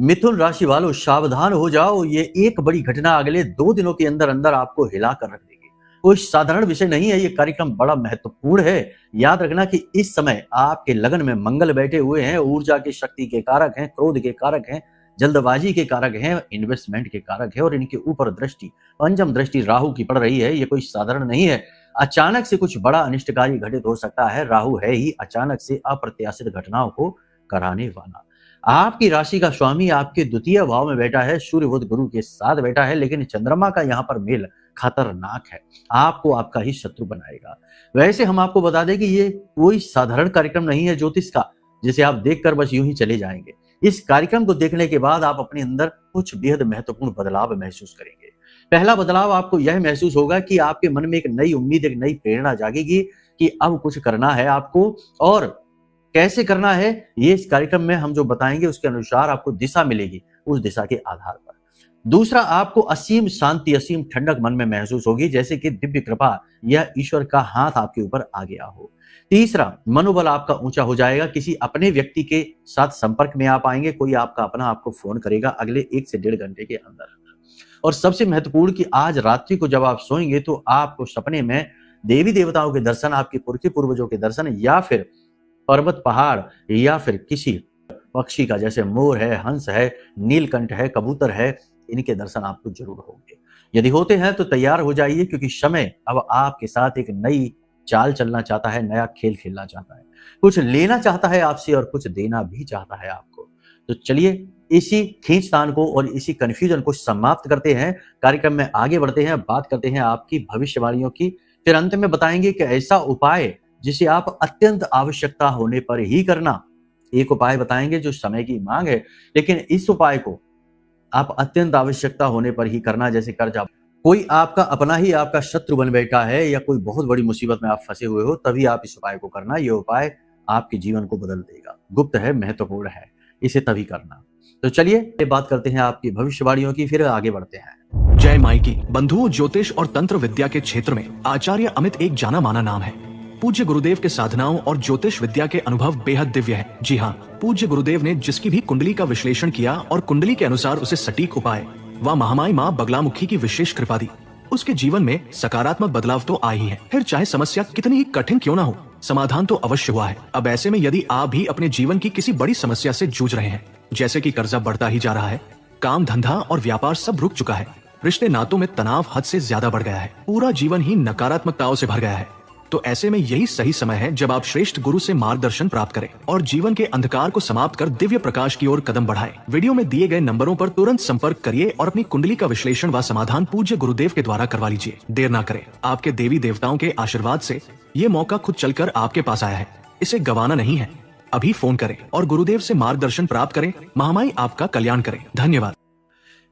मिथुन राशि वालों सावधान हो जाओ, ये एक बड़ी घटना अगले 2 दिनों के अंदर अंदर आपको हिला कर रख देगी। कोई साधारण विषय नहीं है, ये कार्यक्रम बड़ा महत्वपूर्ण है। याद रखना कि इस समय आपके लगन में मंगल बैठे हुए हैं, ऊर्जा की शक्ति के कारक हैं, क्रोध के कारक हैं, जल्दबाजी के कारक हैं, इन्वेस्टमेंट के कारक है और इनके ऊपर दृष्टि, पंचम दृष्टि राहु की पड़ रही है। ये कोई साधारण नहीं है। अचानक से कुछ बड़ा अनिष्टकारी घटित हो सकता है। राहु है ही अचानक से अप्रत्याशित घटनाओं को कराने वाला। आपकी राशि का स्वामी आपके द्वितीय भाव में बैठा है, सूर्य बुध गुरु के साथ बैठा है, लेकिन चंद्रमा का यहाँ पर मेल खतरनाक है, आपको आपका ही शत्रु बनाएगा। वैसे हम आपको बता दें कि ये कोई साधारण कार्यक्रम नहीं है ज्योतिष का, जिसे आप देखकर बस यूं ही चले जाएंगे। इस कार्यक्रम को देखने के बाद आप अपने अंदर कुछ बेहद महत्वपूर्ण बदलाव महसूस करेंगे। पहला बदलाव आपको यह महसूस होगा कि आपके मन में एक नई उम्मीद, एक नई प्रेरणा जागेगी कि अब कुछ करना है आपको, और कैसे करना है ये इस कार्यक्रम में हम जो बताएंगे उसके अनुसार आपको दिशा मिलेगी, उस दिशा के आधार पर। दूसरा, आपको असीम शांति, असीम ठंडक मन में महसूस होगी, जैसे कि दिव्य कृपा या ईश्वर का हाथ आपके ऊपर आ गया हो। तीसरा, मनोबल आपका ऊंचा हो जाएगा, किसी अपने व्यक्ति के साथ संपर्क में आप आएंगे, कोई आपका अपना आपको फोन करेगा अगले 1 से 1.5 घंटे के अंदर। और सबसे महत्वपूर्ण कि आज रात्रि को जब आप सोएंगे तो आपको सपने में देवी देवताओं के दर्शन, आपके पुरखे पूर्वजों के दर्शन, या फिर पर्वत, पहाड़, या फिर किसी पक्षी का, जैसे मोर है, हंस है, नीलकंठ है, कबूतर है, इनके दर्शन आपको जरूर होंगे। यदि होते हैं तो तैयार हो जाइए, क्योंकि समय अब आपके साथ एक नई चाल चलना चाहता है, नया खेल खेलना चाहता है, कुछ लेना चाहता है आपसे और कुछ देना भी चाहता है आपको। तो चलिए इसी खींचतान को और इसी कंफ्यूजन को समाप्त करते हैं, कार्यक्रम में आगे बढ़ते हैं, बात करते हैं आपकी भविष्यवाणियों की। फिर अंत में बताएंगे कि ऐसा उपाय जिसे आप अत्यंत आवश्यकता होने पर ही करना। एक उपाय बताएंगे जो समय की मांग है, लेकिन इस उपाय को आप अत्यंत आवश्यकता होने पर ही करना। जैसे कर्जा, कोई आपका अपना ही आपका शत्रु बन बैठा है, या कोई बहुत बड़ी मुसीबत में आप फंसे हुए हो, तभी आप इस उपाय को करना। ये उपाय आपके जीवन को बदल देगा, गुप्त है, महत्वपूर्ण है, इसे तभी करना। तो चलिए बात करते हैं आपकी भविष्यवाणियों की, फिर आगे बढ़ते हैं। जय माई की बंधुओं, ज्योतिष और तंत्र विद्या के क्षेत्र में आचार्य अमित एक जाना माना नाम है। पूज्य गुरुदेव के साधनाओं और ज्योतिष विद्या के अनुभव बेहद दिव्य है। जी हाँ, पूज्य गुरुदेव ने जिसकी भी कुंडली का विश्लेषण किया और कुंडली के अनुसार उसे सटीक उपाय व महामाई माँ बगलामुखी की विशेष कृपा दी, उसके जीवन में सकारात्मक बदलाव तो आए ही है। फिर चाहे समस्या कितनी ही कठिन क्यों ना हो, समाधान तो अवश्य हुआ है। अब ऐसे में यदि आप भी अपने जीवन की किसी बड़ी समस्या से जूझ रहे हैं, जैसे कि कर्जा बढ़ता ही जा रहा है, काम धंधा और व्यापार सब रुक चुका है, रिश्ते नातों में तनाव हद से ज्यादा बढ़ गया है, पूरा जीवन ही नकारात्मकताओं से भर गया है, तो ऐसे में यही सही समय है जब आप श्रेष्ठ गुरु से मार्गदर्शन प्राप्त करें और जीवन के अंधकार को समाप्त कर दिव्य प्रकाश की ओर कदम बढ़ाएं। वीडियो में दिए गए नंबरों पर तुरंत संपर्क करिए और अपनी कुंडली का विश्लेषण व समाधान पूज्य गुरुदेव के द्वारा करवा लीजिए। देर ना करें, आपके देवी देवताओं के आशीर्वाद से ये मौका खुद चलकर आपके पास आया है, इसे गंवाना नहीं है। अभी फोन करें और गुरुदेव से मार्गदर्शन प्राप्त करें। महामाई आपका कल्याण करें। धन्यवाद।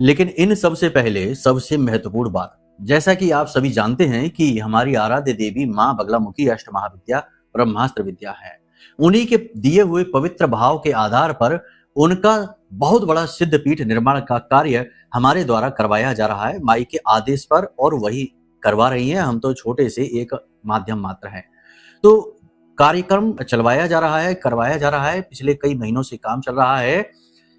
लेकिन इन सबसे पहले सबसे महत्वपूर्ण बात, जैसा कि आप सभी जानते हैं कि हमारी आराध्य देवी माँ बगलामुखी अष्ट महाविद्या ब्रह्मास्त्र विद्या है। उन्हीं के दिए हुए पवित्र भाव के आधार पर उनका बहुत बड़ा सिद्ध पीठ निर्माण का कार्य हमारे द्वारा करवाया जा रहा है, माई के आदेश पर, और वही करवा रही हैं। हम तो छोटे से एक माध्यम मात्र हैं। तो कार्यक्रम चलवाया जा रहा है, करवाया जा रहा है, पिछले कई महीनों से काम चल रहा है।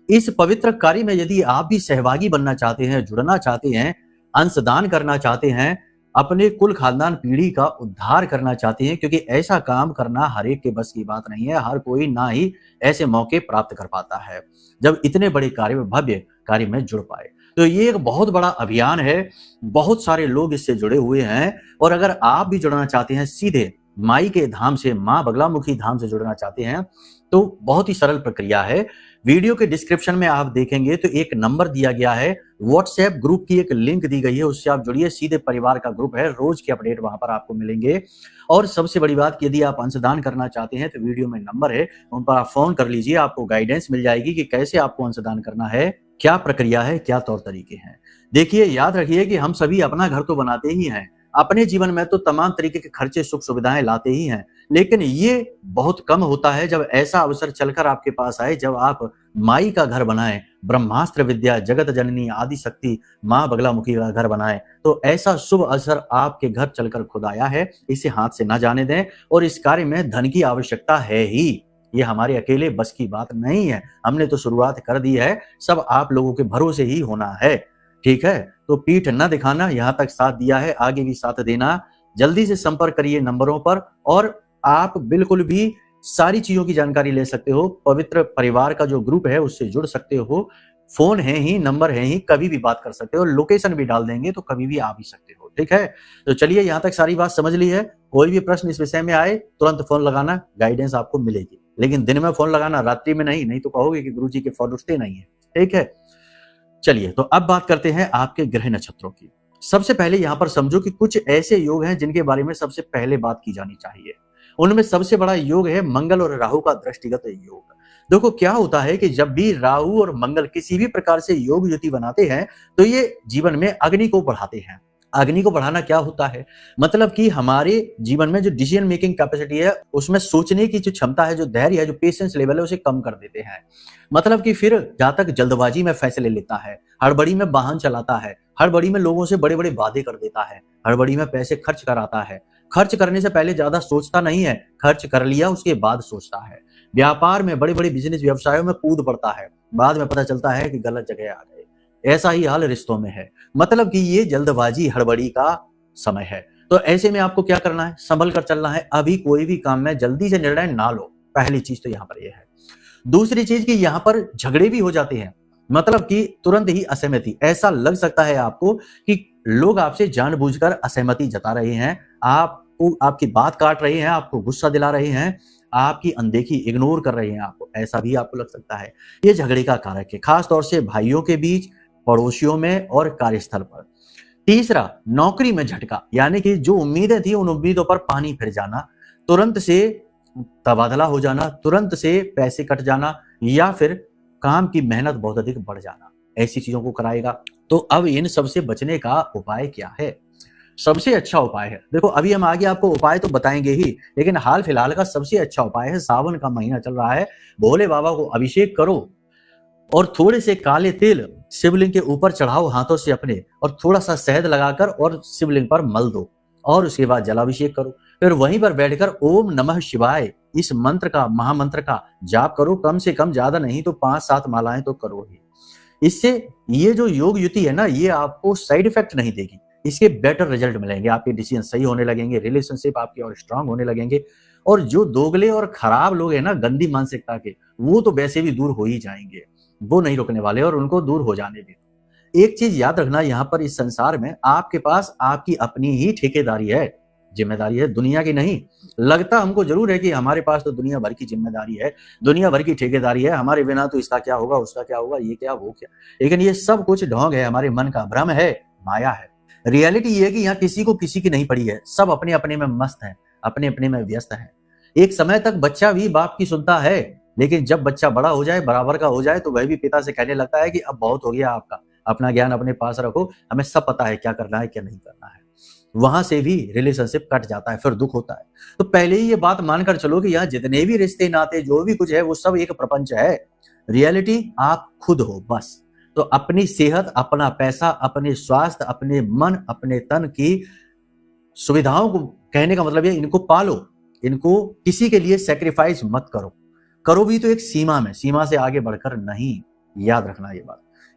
इस पवित्र कार्य में यदि आप भी सहभागी बनना चाहते हैं, जुड़ना चाहते हैं, अंशदान करना चाहते हैं, अपने कुल खानदान पीढ़ी का उद्धार करना चाहते हैं, क्योंकि ऐसा काम करना हर एक के बस की बात नहीं है। हर कोई ना ही ऐसे मौके प्राप्त कर पाता है जब इतने बड़े कार्य में, भव्य कार्य में जुड़ पाए। तो ये एक बहुत बड़ा अभियान है, बहुत सारे लोग इससे जुड़े हुए हैं। और अगर आप भी जुड़ना चाहते हैं, सीधे माई के धाम से, माँ बगलामुखी धाम से जुड़ना चाहते हैं, तो बहुत ही सरल प्रक्रिया है। वीडियो के डिस्क्रिप्शन में आप देखेंगे तो एक नंबर दिया गया है, व्हाट्सएप ग्रुप की एक लिंक दी गई है, उससे आप जुड़िए। सीधे परिवार का ग्रुप है, रोज के अपडेट वहां पर आपको मिलेंगे। और सबसे बड़ी बात कि यदि आप अंशदान करना चाहते हैं तो वीडियो में नंबर है, उन पर आप फोन कर लीजिए, आपको गाइडेंस मिल जाएगी कि कैसे आपको अंशदान करना है, क्या प्रक्रिया है, क्या तौर तरीके हैं। देखिए, याद रखिए कि हम सभी अपना घर तो बनाते ही हैं, अपने जीवन में तो तमाम तरीके के खर्चे, सुख सुविधाएं लाते ही हैं, लेकिन ये बहुत कम होता है जब ऐसा अवसर चलकर आपके पास आए, जब आप माई का घर बनाएं, ब्रह्मास्त्र विद्या जगत जननी आदि शक्ति माँ बगलामुखी का घर बनाएं। तो ऐसा शुभ अवसर आपके घर चलकर खुद आया है, इसे हाथ से ना जाने दें। और इस कार्य में धन की आवश्यकता है ही, ये हमारे अकेले बस की बात नहीं है। हमने तो शुरुआत कर दी है, सब आप लोगों के भरोसे ही होना है। ठीक है, तो पीठ न दिखाना, यहाँ तक साथ दिया है, आगे भी साथ देना। जल्दी से संपर्क करिए नंबरों पर और आप बिल्कुल भी सारी चीजों की जानकारी ले सकते हो। पवित्र परिवार का जो ग्रुप है उससे जुड़ सकते हो। फोन है ही, नंबर है ही, कभी भी बात कर सकते हो। लोकेशन भी डाल देंगे तो कभी भी आ भी सकते हो। ठीक है, तो चलिए यहाँ तक सारी बात समझ ली है। कोई भी प्रश्न इस विषय में आए तुरंत फोन लगाना, गाइडेंस आपको मिलेगी। लेकिन दिन में फोन लगाना, रात्रि में नहीं तो कहोगे कि गुरुजी के फोन उठते नहीं है। ठीक है, चलिए तो अब बात करते हैं आपके ग्रह नक्षत्रों की। सबसे पहले यहाँ पर समझो कि कुछ ऐसे योग हैं जिनके बारे में सबसे पहले बात की जानी चाहिए। उनमें सबसे बड़ा योग है मंगल और राहु का दृष्टिगत योग। देखो क्या होता है कि जब भी राहु और मंगल किसी भी प्रकार से योग युति बनाते हैं तो ये जीवन में अग्नि को बढ़ाते हैं। अग्नि को बढ़ाना क्या होता है, मतलब कि हमारे जीवन में जो डिसीजन मेकिंग कैपेसिटी है, उसमें सोचने की जो क्षमता है, जो धैर्य है, जो पेशेंस लेवल है, उसे कम कर देते हैं। मतलब कि फिर जहां तक जल्दबाजी में फैसले लेता है, हड़बड़ी में वाहन चलाता है, हड़बड़ी में लोगों से बड़े बड़े वादे कर देता है, हड़बड़ी में पैसे खर्च कराता है। खर्च करने से पहले ज्यादा सोचता नहीं है, खर्च कर लिया उसके बाद सोचता है। व्यापार में, बड़े बड़े बिजनेस व्यवसायों में कूद पड़ता है, बाद में पता चलता है कि गलत जगह आ गए। ऐसा ही हाल रिश्तों में है, मतलब कि ये जल्दबाजी हड़बड़ी का समय है। तो ऐसे में आपको क्या करना है, संभल कर चलना है। अभी कोई भी काम में जल्दी से निर्णय ना लो, पहली चीज तो यहाँ पर यह है। दूसरी चीज कि यहाँ पर झगड़े भी हो जाते हैं, मतलब कि तुरंत ही असहमति। ऐसा लग सकता है आपको कि लोग आपसे जानबूझकर असहमति जता रहे हैं, आपको आपकी बात काट रहे हैं, आपको गुस्सा दिला रहे हैं, आपकी अनदेखी, इग्नोर कर रहे हैं आपको, ऐसा भी आपको लग सकता है। ये झगड़े का कारक है, खास तौर से भाइयों के बीच, पड़ोसियों में और कार्यस्थल पर। तीसरा, नौकरी में झटका, यानी कि जो उम्मीदें थी उन उम्मीदों पर पानी फिर जाना, तुरंत से तबादला हो जाना, तुरंत से पैसे कट जाना, या फिर काम की मेहनत बहुत अधिक बढ़ जाना, ऐसी चीजों को कराएगा। तो अब इन सबसे बचने का उपाय क्या है? सबसे अच्छा उपाय है, देखो अभी हम आगे आपको उपाय तो बताएंगे ही, लेकिन हाल फिलहाल का सबसे अच्छा उपाय है, सावन का महीना चल रहा है, भोले बाबा को अभिषेक करो और थोड़े से काले तिल शिवलिंग के ऊपर चढ़ाओ हाथों से अपने, और थोड़ा सा शहद लगाकर और शिवलिंग पर मल दो, और उसके बाद जलाभिषेक करो। फिर वहीं पर बैठकर ओम नमः शिवाय इस मंत्र का, महामंत्र का जाप करो। कम से कम, ज्यादा नहीं तो 5-7 मालाएं तो करो ही। इससे ये जो योग युति है ना, ये आपको साइड इफेक्ट नहीं देगी, इसके बेटर रिजल्ट मिलेंगे, आपके डिसीजन सही होने लगेंगे, रिलेशनशिप आपके और स्ट्रांग होने लगेंगे, और जो दोगले और खराब लोग हैं ना, गंदी मानसिकता के, वो तो वैसे भी दूर हो ही जाएंगे, वो नहीं रुकने वाले, और उनको दूर हो जाने भी। एक चीज याद रखना, यहाँ पर इस संसार में आपके पास आपकी अपनी ही ठेकेदारी है, जिम्मेदारी है, दुनिया की नहीं। लगता हमको जरूर है कि हमारे पास तो दुनिया भर की जिम्मेदारी है, दुनिया भर की ठेकेदारी है, हमारे बिना तो इसका क्या होगा, उसका क्या होगा, ये क्या, वो क्या। लेकिन ये सब कुछ ढोंग है, हमारे मन का भ्रम है, माया है। रियलिटी ये है कि यहाँ किसी को किसी की नहीं पड़ी है, सब अपने अपने में मस्त हैं, अपने अपने में व्यस्त हैं। एक समय तक बच्चा भी बाप की सुनता है, लेकिन जब बच्चा बड़ा हो जाए, बराबर का हो जाए, तो वह भी पिता से कहने लगता है कि अब बहुत हो गया आपका, अपना ज्ञान अपने पास रखो, हमें सब पता है क्या करना है क्या नहीं करना है। वहां से भी रिलेशनशिप कट जाता है, फिर दुख होता है। तो पहले ही ये बात मानकर चलो कि यहाँ जितने भी रिश्ते नाते जो भी कुछ है वो सब एक प्रपंच है, रियलिटी आप खुद हो बस। तो अपनी सेहत, अपना पैसा, अपने स्वास्थ्य, अपने मन, अपने तन की सुविधाओं को, कहने का मतलब ये, इनको पालो, इनको किसी के लिए सेक्रीफाइस मत करो, करो भी तो एक सीमा में, सीमा से आगे बढ़कर नहीं। याद रखना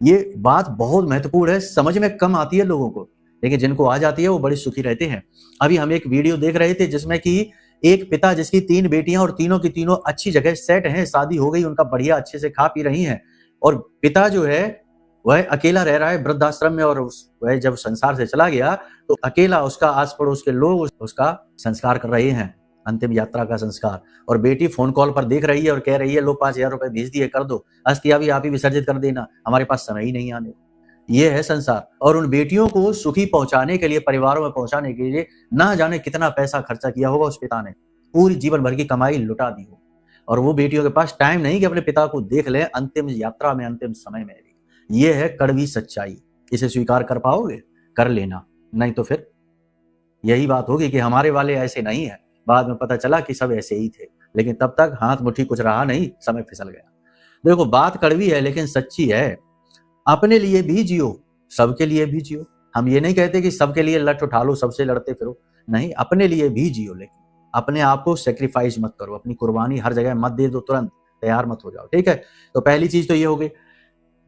ये बात बहुत महत्वपूर्ण है, समझ में कम आती है लोगों को, लेकिन जिनको आ जाती है वो बड़े सुखी रहते हैं। अभी हम एक वीडियो देख रहे थे जिसमें कि एक पिता जिसकी 3 बेटियां और तीनों की तीनों अच्छी जगह सेट हैं, शादी हो गई, उनका बढ़िया अच्छे से खा पी रही हैं, और पिता जो है वह अकेला रह रहा है वृद्धाश्रम में, और वह जब संसार से चला गया तो अकेला उसका आस पड़ोस के लोग उसका संस्कार कर रहे हैं, अंतिम यात्रा का संस्कार। और बेटी फोन कॉल पर देख रही है और कह रही है, लो 5000 रुपए भेज दिए, कर दो, अस्थियां भी आप ही विसर्जित कर देना, हमारे पास समय ही नहीं आने। ये है संसार। और उन बेटियों को सुखी पहुंचाने के लिए, परिवारों में पहुंचाने के लिए ना जाने कितना पैसा खर्चा किया होगा उस पिता ने, पूरी जीवन भर की कमाई लुटा दी हो, और वो बेटियों के पास टाइम नहीं कि अपने पिता को देख ले अंतिम यात्रा में, अंतिम समय में भी। ये है कड़वी सच्चाई। इसे स्वीकार कर पाओगे, कर लेना, नहीं तो फिर यही बात होगी कि हमारे वाले ऐसे नहीं है, बाद में पता चला कि सब ऐसे ही थे, लेकिन तब तक हाथ मुट्ठी कुछ रहा नहीं, समय फिसल गया। देखो बात कड़वी है लेकिन सच्ची है। अपने लिए भी जियो, सबके लिए भी जियो। हम ये नहीं कहते कि सबके लिए लठ उठा लो, सबसे लड़ते फिरो, नहीं, अपने लिए भी जियो, लेकिन अपने आप को सेक्रीफाइस मत करो, अपनी कुर्बानी हर जगह मत दे दो, तुरंत तैयार मत हो जाओ, ठीक है। तो पहली चीज तो ये हो गई,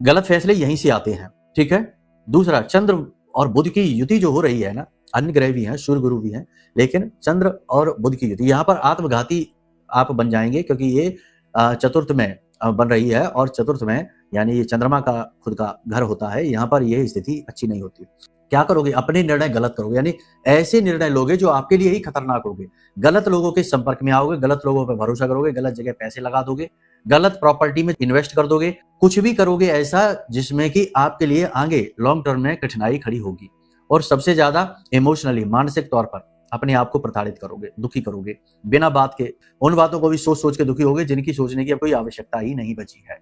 गलत फैसले यहीं से आते हैं, ठीक है। दूसरा, चंद्र और बुध की युति जो हो रही है ना, अन्य ग्रह भी हैं, सूर्य गुरु भी हैं, लेकिन चंद्र और बुध की युति, यहाँ पर आत्मघाती आप बन जाएंगे, क्योंकि ये चतुर्थ में बन रही है, और चतुर्थ में यानी ये चंद्रमा का खुद का घर होता है, यहाँ पर यह स्थिति अच्छी नहीं होती। क्या करोगे, अपने निर्णय गलत करोगे, यानी ऐसे निर्णय लोगे जो आपके लिए ही खतरनाक होंगे। गलत लोगों के संपर्क में आओगे, गलत लोगों पर भरोसा करोगे, गलत जगह पैसे लगा दोगे, गलत प्रॉपर्टी में इन्वेस्ट कर दोगे, कुछ भी करोगे ऐसा जिसमें कि आपके लिए आगे लॉन्ग टर्म में कठिनाई खड़ी होगी। और सबसे ज्यादा इमोशनली, मानसिक तौर पर अपने आप को प्रताड़ित करोगे, दुखी करोगे, बिना बात के उन बातों को भी सोच सोच के दुखी होगे जिनकी सोचने की अब कोई आवश्यकता ही नहीं बची है।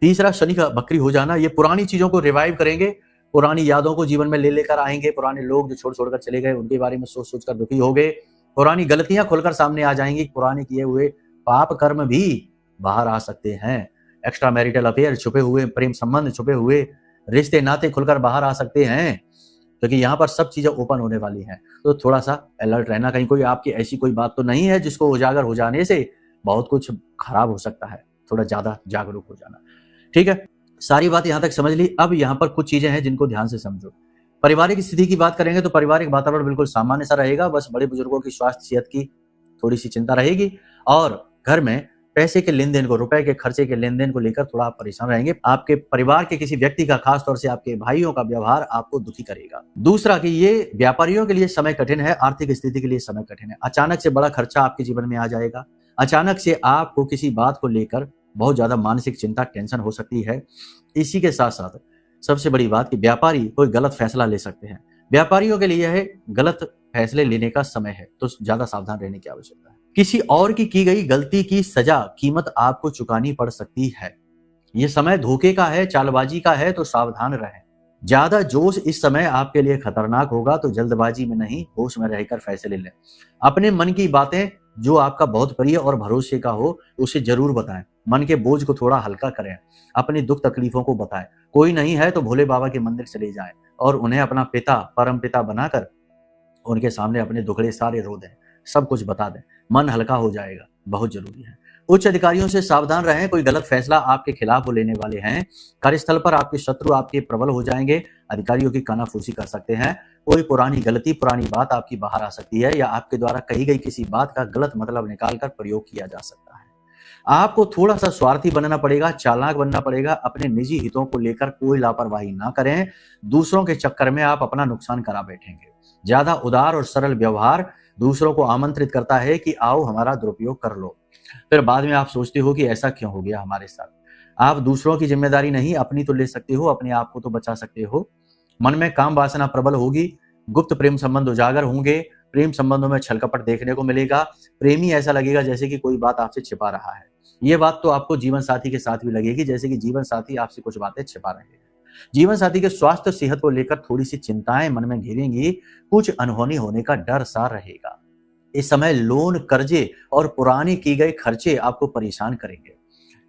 तीसरा, शनि का बकरी हो जाना, ये पुरानी चीजों को रिवाइव करेंगे, पुरानी यादों को जीवन में ले लेकर आएंगे, पुराने लोग जो छोड़ छोड़कर चले गए उनके बारे में सोच सोच कर दुखी हो गए, पुरानी गलतियां खुलकर सामने आ जाएंगी, पुराने किए हुए पाप कर्म भी बाहर आ सकते हैं, एक्स्ट्रा मैरिटल अफेयर छुपे हुए, प्रेम संबंध छुपे हुए, रिश्ते नाते खुलकर बाहर आ सकते हैं, क्योंकि यहाँ पर सब चीजें ओपन होने वाली हैं। तो थोड़ा सा अलर्ट रहना, कहीं कोई आपकी ऐसी कोई बात तो नहीं है जिसको उजागर हो जाने से बहुत कुछ खराब हो सकता है, थोड़ा ज्यादा जागरूक हो जाना, ठीक है। सारी बात यहां तक समझ ली। अब यहाँ पर कुछ चीजें हैं जिनको ध्यान से समझो। पारिवारिक स्थिति की बात करेंगे तो पारिवारिक वातावरण बिल्कुल सामान्य सा रहेगा, बस बड़े बुजुर्गों की स्वास्थ्य सेहत की थोड़ी सी चिंता रहेगी, और घर में पैसे के लेन देन को, रुपए के खर्चे के लेन देन को लेकर थोड़ा आप परेशान रहेंगे। आपके परिवार के किसी व्यक्ति का, खासतौर से आपके भाइयों का व्यवहार आपको दुखी करेगा। दूसरा कि ये व्यापारियों के लिए समय कठिन है, आर्थिक स्थिति के लिए समय कठिन है। अचानक से बड़ा खर्चा आपके जीवन में आ जाएगा, अचानक से आपको किसी बात को लेकर बहुत ज्यादा मानसिक चिंता, टेंशन हो सकती है। इसी के साथ साथ सबसे बड़ी बात कि व्यापारी कोई गलत फैसला ले सकते हैं। व्यापारियों के लिए यह गलत फैसले लेने का समय है, तो ज्यादा सावधान रहने की आवश्यकता है। किसी और की गई गलती की सजा, कीमत आपको चुकानी पड़ सकती है। यह समय धोखे का है, चालबाजी का है, तो सावधान रहें। ज्यादा जोश इस समय आपके लिए खतरनाक होगा, तो जल्दबाजी में नहीं, होश में रहकर फैसले लें। अपने मन की बातें जो आपका बहुत प्रिय और भरोसे का हो उसे जरूर बताएं। मन के बोझ को थोड़ा हल्का करें, अपनी दुख तकलीफों को बताएं। कोई नहीं है तो भोले बाबा के मंदिर चले जाएं और उन्हें अपना पिता, परम पिता बनाकर उनके सामने अपने दुखड़े सारे रो दें, सब कुछ बता दें, मन हल्का हो जाएगा, बहुत जरूरी है। उच्च अधिकारियों से सावधान रहें, कोई गलत फैसला आपके खिलाफ वो लेने वाले हैं। कार्यस्थल पर आपके शत्रु आपके प्रबल हो जाएंगे, अधिकारियों की कानाफूसी कर सकते हैं। कोई पुरानी गलती, पुरानी बात आपकी बाहर आ सकती है, या आपके द्वारा कही गई किसी बात का गलत मतलब निकालकर प्रयोग किया जा सकता है। आपको थोड़ा सा स्वार्थी बनना पड़ेगा, चालाक बनना पड़ेगा। अपने निजी हितों को लेकर कोई लापरवाही ना करें, दूसरों के चक्कर में आप अपना नुकसान करा बैठेंगे। ज्यादा उदार और सरल व्यवहार दूसरों को आमंत्रित करता है कि आओ हमारा दुरुपयोग कर लो, फिर बाद में आप सोचते हो कि ऐसा क्यों हो गया हमारे साथ। आप दूसरों की जिम्मेदारी नहीं, अपनी तो ले सकते हो, अपने आप को तो बचा सकते हो। मन में काम वासना प्रबल होगी, गुप्त प्रेम संबंध उजागर होंगे, प्रेम संबंधों में छल कपट देखने को मिलेगा। प्रेमी ऐसा लगेगा जैसे कि कोई बात आपसे छिपा रहा है। ये बात तो आपको जीवन साथी के साथ भी लगेगी, जैसे कि जीवन साथी आपसे कुछ बातें छिपा रहे हैं। जीवन साथी के स्वास्थ्य सेहत को लेकर थोड़ी सी चिंताएं मन में घेरेंगी, कुछ अनहोनी होने का डर सा रहेगा। इस समय लोन, कर्जे और पुराने की गए खर्चे आपको परेशान करेंगे।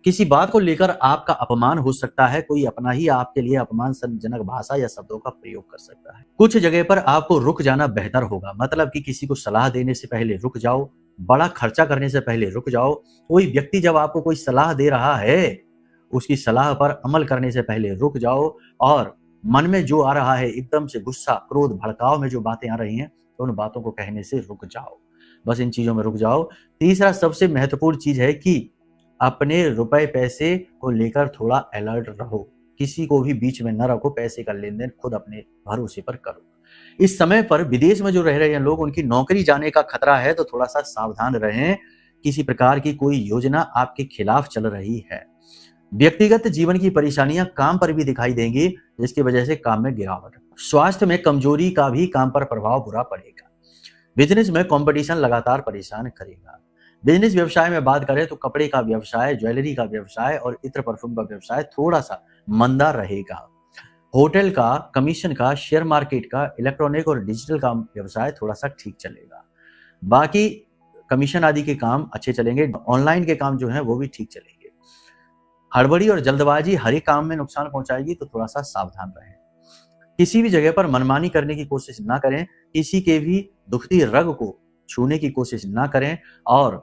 किसी बात को लेकर आपका अपमान हो सकता है, कोई अपना ही आपके लिए अपमानजनक भाषा या शब्दों का प्रयोग कर सकता है। कुछ जगह पर आपको रुक जाना बेहतर होगा, मतलब कि किसी को सलाह देने से पहले रुक जाओ, बड़ा खर्चा करने से पहले रुक जाओ। कोई व्यक्ति जब आपको कोई सलाह दे रहा है, उसकी सलाह पर अमल करने से पहले रुक जाओ, और मन में जो आ रहा है, एकदम से गुस्सा, क्रोध, भड़काव में जो बातें आ रही हैं, तो उन बातों को कहने से रुक जाओ। बस इन चीजों में रुक जाओ। तीसरा सबसे महत्वपूर्ण चीज है कि अपने रुपए पैसे को लेकर थोड़ा अलर्ट रहो, किसी को भी बीच में न रखो। पैसे का लेन देन खुद अपने भरोसे पर करो। इस समय पर विदेश में जो रह रहे हैं लोग, उनकी नौकरी जाने का खतरा है, तो थोड़ा सा सावधान रहें। किसी प्रकार की कोई योजना आपके खिलाफ चल रही है। व्यक्तिगत जीवन की परेशानियां काम पर भी दिखाई देंगी, जिसकी वजह से काम में गिरावट। स्वास्थ्य में कमजोरी का भी काम पर प्रभाव बुरा पड़ेगा। बिजनेस में कंपटीशन लगातार परेशान करेगा। बिजनेस व्यवसाय में बात करें तो कपड़े का व्यवसाय, ज्वेलरी का व्यवसाय और इत्र परफ्यूम का व्यवसाय थोड़ा सा मंदा रहेगा। होटल का, कमीशन का, शेयर मार्केट का, इलेक्ट्रॉनिक और डिजिटल का व्यवसाय थोड़ा सा ठीक चलेगा। बाकी कमीशन आदि के काम अच्छे चलेंगे। ऑनलाइन के काम जो है वो भी ठीक चलेंगे। हड़बड़ी और जल्दबाजी हर एक काम में नुकसान पहुंचाएगी, तो थोड़ा सा सावधान रहें। किसी भी जगह पर मनमानी करने की कोशिश ना करें। किसी के भी दुखती रग को छूने की कोशिश ना करें और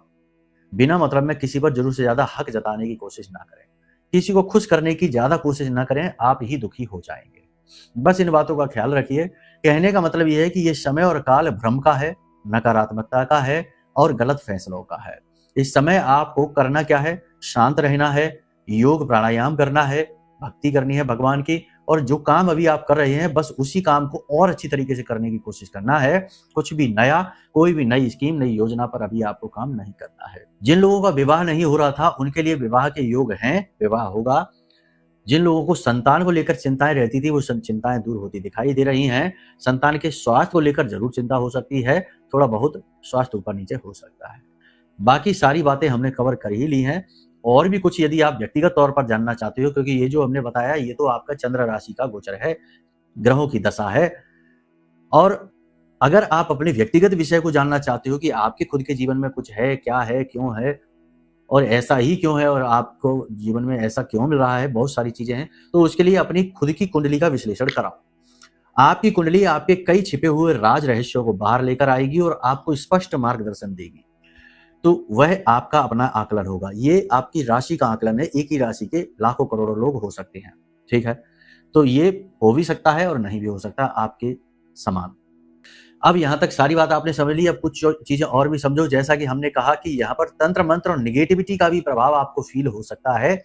बिना मतलब में किसी पर जरूर से ज्यादा हक जताने की कोशिश ना करें। किसी को खुश करने की ज्यादा कोशिश ना करें, आप ही दुखी हो जाएंगे। बस इन बातों का ख्याल रखिए। कहने का मतलब यह है कि ये समय और काल भ्रम का है, नकारात्मकता का है और गलत फैसलों का है। इस समय आपको करना क्या है? शांत रहना है, योग प्राणायाम करना है, भक्ति करनी है भगवान की, और जो काम अभी आप कर रहे हैं बस उसी काम को और अच्छी तरीके से करने की कोशिश करना है। कुछ भी नया, कोई भी नई स्कीम, नई योजना पर अभी आपको काम नहीं करना है। जिन लोगों का विवाह नहीं हो रहा था उनके लिए विवाह के योग हैं, विवाह होगा। जिन लोगों को संतान को लेकर चिंताएं रहती थी वो चिंताएं दूर होती दिखाई दे रही हैं। संतान के स्वास्थ्य को लेकर जरूर चिंता हो सकती है, थोड़ा बहुत स्वास्थ्य ऊपर नीचे हो सकता है। बाकी सारी बातें हमने कवर कर ही ली हैं। और भी कुछ यदि आप व्यक्तिगत तौर पर जानना चाहते हो, क्योंकि ये जो हमने बताया ये तो आपका चंद्र राशि का गोचर है, ग्रहों की दशा है, और अगर आप अपने व्यक्तिगत विषय को जानना चाहते हो कि आपके खुद के जीवन में कुछ है, क्या है, क्यों है और ऐसा ही क्यों है और आपको जीवन में ऐसा क्यों मिल रहा है, बहुत सारी चीजें हैं, तो उसके लिए अपनी खुद की कुंडली का विश्लेषण कराओ। आपकी कुंडली आपके कई छिपे हुए राज रहस्यों को बाहर लेकर आएगी और आपको स्पष्ट मार्गदर्शन देगी। तो वह आपका अपना आकलन होगा। ये आपकी राशि का आकलन है। एक ही राशि के लाखों करोड़ों लोग हो सकते हैं, ठीक है? तो ये हो भी सकता है और नहीं भी हो सकता, आपके समान। अब यहां तक सारी बात आपने समझ ली। अब कुछ चीजें और भी समझो। जैसा कि हमने कहा कि यहाँ पर तंत्र मंत्र और निगेटिविटी का भी प्रभाव आपको फील हो सकता है।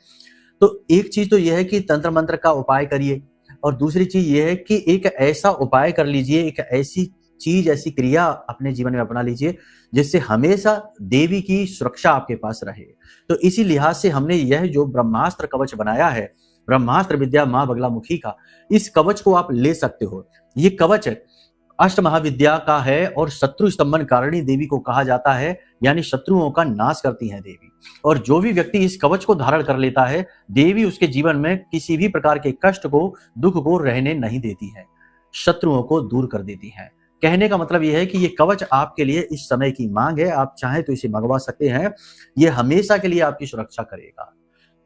तो एक चीज तो यह है कि तंत्र मंत्र का उपाय करिए, और दूसरी चीज यह है कि एक ऐसा उपाय कर लीजिए, एक ऐसी चीज, ऐसी क्रिया अपने जीवन में अपना लीजिए जिससे हमेशा देवी की सुरक्षा आपके पास रहे। तो इसी लिहाज से हमने यह जो ब्रह्मास्त्र कवच बनाया है, ब्रह्मास्त्र विद्या मां बगलामुखी का, इस कवच को आप ले सकते हो। ये कवच अष्ट महाविद्या का है और शत्रु स्तंभन कारिणी देवी को कहा जाता है, यानी शत्रुओं का नाश करती है देवी। और जो भी व्यक्ति इस कवच को धारण कर लेता है, देवी उसके जीवन में किसी भी प्रकार के कष्ट को, दुख को रहने नहीं देती है, शत्रुओं को दूर कर देती है। कहने का मतलब यह है कि ये कवच आपके लिए इस समय की मांग है। आप चाहें तो इसे मंगवा सकते हैं। ये हमेशा के लिए आपकी सुरक्षा करेगा।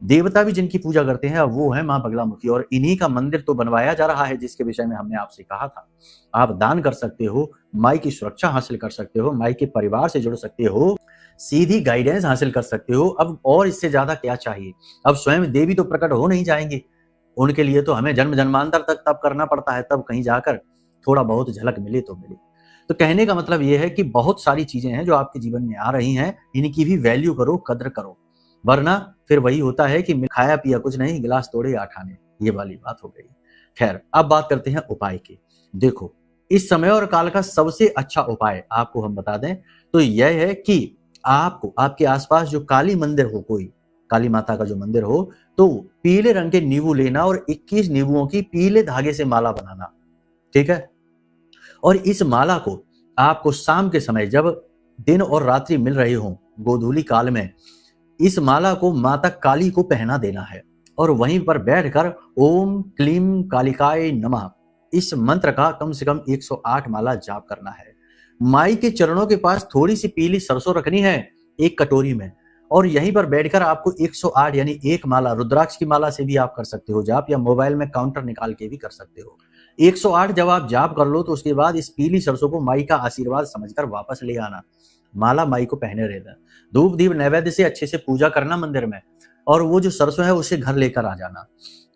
देवता भी जिनकी पूजा करते हैं वो है मां बगलामुखी, और इन्हीं का मंदिर तो बनवाया जा रहा है जिसके विषय में हमने आपसे कहा था। आप दान कर सकते हो, माई की सुरक्षा हासिल कर सकते हो, माई के परिवार से जुड़ सकते हो, सीधी गाइडेंस हासिल कर सकते हो। अब और इससे ज्यादा क्या चाहिए? अब स्वयं देवी तो प्रकट हो नहीं जाएंगे, उनके लिए तो हमें जन्म जन्मांतर तक तब करना पड़ता है, तब कहीं जाकर थोड़ा बहुत झलक मिले तो मिले। तो कहने का मतलब यह है कि बहुत सारी चीजें हैं जो आपके जीवन में आ रही हैं, इनकी भी वैल्यू करो, कद्र करो, वरना फिर वही होता है कि खाया पिया कुछ नहीं, गिलास तोड़े आठाने, ये वाली बात हो गई। खैर, अब बात करते हैं उपाय की। देखो, इस समय और काल का सबसे अच्छा उपाय आपको हम बता दें तो यह है कि आपको आपके आसपास जो काली मंदिर हो, कोई काली माता का जो मंदिर हो, तो पीले रंग के नींबू लेना और 21 नींबुओं की पीले धागे से माला बनाना, ठीक है? और इस माला को आपको शाम के समय, जब दिन और रात्रि मिल रहे हों, गोधूली काल में, इस माला को माता काली को पहना देना है और वहीं पर बैठकर ओम क्लीम कालिकाय नमः इस मंत्र का कम से कम 108 माला जाप करना है। माई के चरणों के पास थोड़ी सी पीली सरसों रखनी है एक कटोरी में, और यहीं पर बैठकर आपको 108 यानी एक माला, रुद्राक्ष की माला से भी आप कर सकते हो जाप, या मोबाइल में काउंटर निकाल के भी कर सकते हो। 108 जब आप जाप कर लो तो उसके बाद इस पीली सरसों को माई का आशीर्वाद समझकर वापस ले आना। माला माई को पहने रहना, धूप दीप नैवेद्य से अच्छे से पूजा करना मंदिर में, और वो जो सरसों है उसे घर लेकर आ जाना।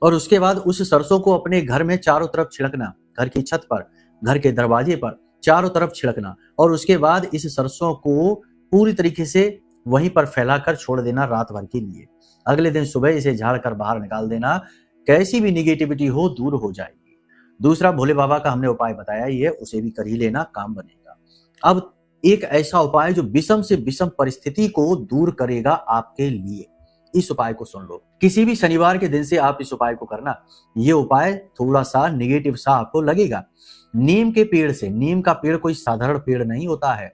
और उसके बाद उस सरसों को अपने घर में चारों तरफ छिड़कना, घर की छत पर, घर के दरवाजे पर चारों तरफ छिड़कना, और उसके बाद इस सरसों को पूरी तरीके से वहीं पर फैलाकर छोड़ देना रात भर के लिए। अगले दिन सुबह इसे झाड़ कर बाहर निकाल देना। कैसी भी निगेटिविटी हो दूर हो जाएगी। दूसरा, भोले बाबा का हमने उपाय बताया, ये उसे भी कर ही लेना, काम बनेगा। अब एक ऐसा उपाय जो विषम से विषम परिस्थिति को दूर करेगा आपके लिए, इस उपाय को सुन लो। किसी भी शनिवार के दिन से आप इस उपाय को करना। ये उपाय थोड़ा सा नेगेटिव सा आपको लगेगा। नीम के पेड़ से, नीम का पेड़ कोई साधारण पेड़ नहीं होता है,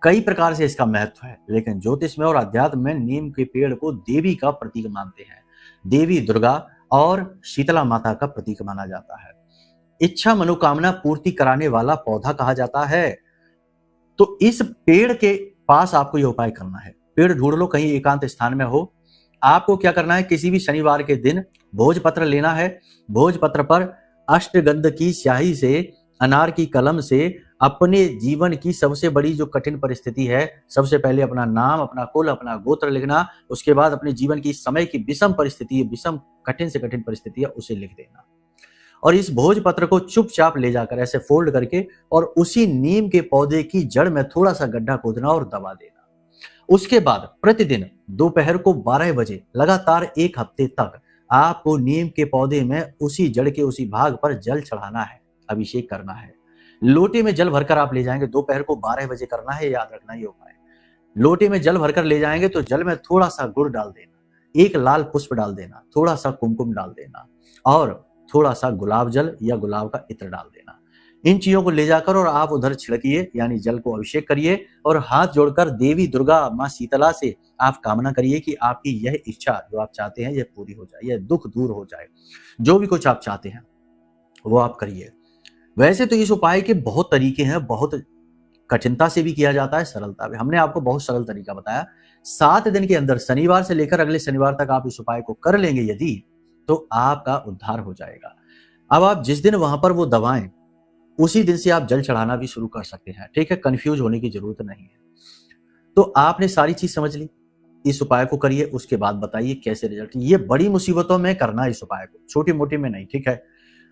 कई प्रकार से इसका महत्व है, लेकिन ज्योतिष में और अध्यात्म में नीम के पेड़ को देवी का प्रतीक मानते हैं। देवी दुर्गा और शीतला माता का प्रतीक माना जाता है। इच्छा मनोकामना पूर्ति कराने वाला पौधा कहा जाता है। तो इस पेड़ के पास आपको यह उपाय करना है। पेड़ ढूंढ लो, कहीं एकांत स्थान में हो। आपको क्या करना है, किसी भी शनिवार के दिन भोजपत्र लेना है। भोजपत्र पर अष्टगंध की स्याही से, अनार की कलम से अपने जीवन की सबसे बड़ी जो कठिन परिस्थिति है, सबसे पहले अपना नाम, अपना कुल, अपना गोत्र लिखना, उसके बाद अपने जीवन की समय की विषम परिस्थिति, विषम कठिन से कठिन परिस्थिति है उसे लिख देना। और इस भोजपत्र को चुपचाप ले जाकर ऐसे फोल्ड करके और उसी नीम के पौधे की जड़ में थोड़ा सा गड्ढा खोदना और दबा देना। उसके बाद प्रतिदिन दोपहर को 12 बजे लगातार 1 हफ्ते तक आपको नीम के पौधे में उसी जड़ के उसी भाग पर जल चढ़ाना है, अभिषेक करना है। लोटे में जल भरकर आप ले जाएंगे, दोपहर को 12 बजे करना है, याद रखना ये उपाय। लोटे में जल भरकर ले जाएंगे तो जल में थोड़ा सा गुड़ डाल देना, 1 लाल पुष्प डाल देना, थोड़ा सा कुमकुम डाल देना और थोड़ा सा गुलाब जल या गुलाब का इत्र डाल देना। इन चीजों को ले जाकर और आप उधर छिड़किए, यानी जल को अभिषेक करिए और हाथ जोड़कर देवी दुर्गा माँ शीतला से आप कामना करिए कि आपकी यह इच्छा जो आप चाहते हैं यह पूरी हो जाए, यह दुख दूर हो जाए। जो भी कुछ आप चाहते हैं वो आप करिए। वैसे तो इस उपाय के बहुत तरीके हैं, बहुत कठिनता से भी किया जाता है, सरलता भी। हमने आपको बहुत सरल तरीका बताया। 7 दिन के अंदर शनिवार से लेकर अगले शनिवार तक आप इस उपाय को कर लेंगे यदि, तो आपका उद्धार हो जाएगा। अब आप जिस दिन वहां पर वो दबाएं उसी दिन से आप जल चढ़ाना भी शुरू कर सकते हैं, ठीक है, कंफ्यूज होने की जरूरत नहीं है। तो आपने सारी चीज समझ ली, इस उपाय को करिए, उसके बाद बताइए कैसे रिजल्ट। ये बड़ी मुसीबतों में करना इस उपाय को, छोटी मोटी में नहीं, ठीक है।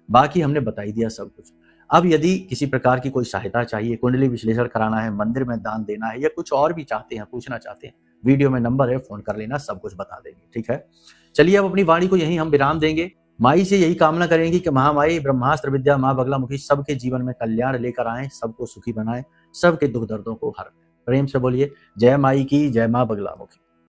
बाकी हमने बता ही दिया सब कुछ। अब यदि किसी प्रकार की कोई सहायता चाहिए, कुंडली विश्लेषण कराना है, मंदिर में दान देना है या कुछ और भी चाहते हैं, पूछना चाहते हैं, वीडियो में नंबर है, फोन कर लेना, सब कुछ बता देंगे, ठीक है। चलिए अब अपनी वाणी को यहीं हम विराम देंगे। माई से यही कामना करेंगे कि महामाई ब्रह्मास्त्र विद्या माँ बगलामुखी सबके जीवन में कल्याण लेकर आए, सबको सुखी बनाए, सबके दुख दर्दों को हर। प्रेम से बोलिए जय माई की, जय माँ बगलामुखी।